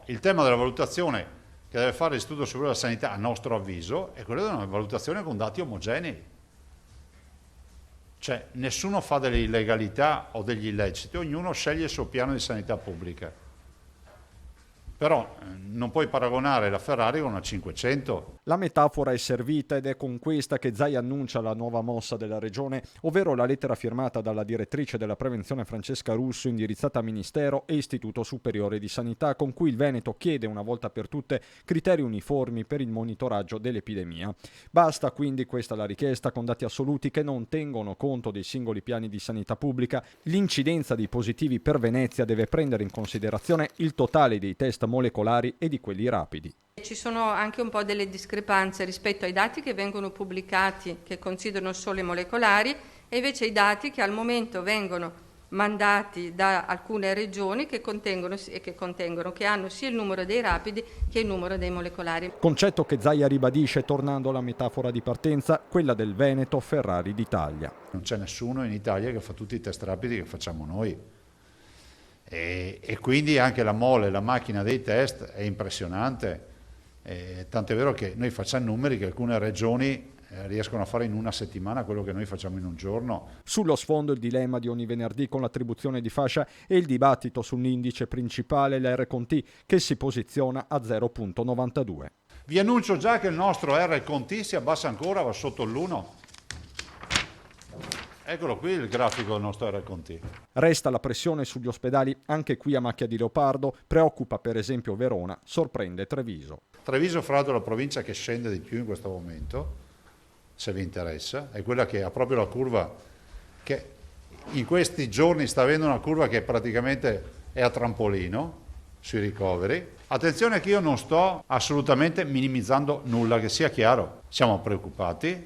Però il tema della valutazione che deve fare l'Istituto Superiore della Sanità, a nostro avviso, è quello di una valutazione con dati omogenei. Cioè nessuno fa delle illegalità o degli illeciti, ognuno sceglie il suo piano di sanità pubblica. Però non puoi paragonare la Ferrari con una 500. La metafora è servita ed è con questa che Zai annuncia la nuova mossa della regione, ovvero la lettera firmata dalla direttrice della prevenzione Francesca Russo indirizzata a Ministero e Istituto Superiore di Sanità, con cui il Veneto chiede una volta per tutte criteri uniformi per il monitoraggio dell'epidemia. Basta quindi, questa la richiesta, con dati assoluti che non tengono conto dei singoli piani di sanità pubblica. L'incidenza dei positivi per Venezia deve prendere in considerazione il totale dei test molecolari e di quelli rapidi. Ci sono anche un po' delle discrepanze rispetto ai dati che vengono pubblicati, che considerano solo i molecolari, e invece i dati che al momento vengono mandati da alcune regioni che contengono, che hanno sia il numero dei rapidi che il numero dei molecolari. Concetto che Zaia ribadisce tornando alla metafora di partenza, quella del Veneto Ferrari d'Italia. Non c'è nessuno in Italia che fa tutti i test rapidi che facciamo noi. E quindi anche la mole, la macchina dei test è impressionante. Tant'è vero che noi facciamo numeri che alcune regioni riescono a fare in una settimana quello che noi facciamo in un giorno. Sullo sfondo il dilemma di ogni venerdì con l'attribuzione di fascia e il dibattito sull'indice principale, l'R-Conti, che si posiziona a 0,92. Vi annuncio già che il nostro R-Conti si abbassa ancora, va sotto l'1. Eccolo qui il grafico del nostro R-Conti. Resta la pressione sugli ospedali, anche qui a macchia di leopardo, preoccupa per esempio Verona, sorprende Treviso. Treviso, fra l'altro, è la provincia che scende di più in questo momento, se vi interessa, è quella che ha proprio la curva, che in questi giorni sta avendo una curva che praticamente è a trampolino sui ricoveri. Attenzione che io non sto assolutamente minimizzando nulla, che sia chiaro, siamo preoccupati.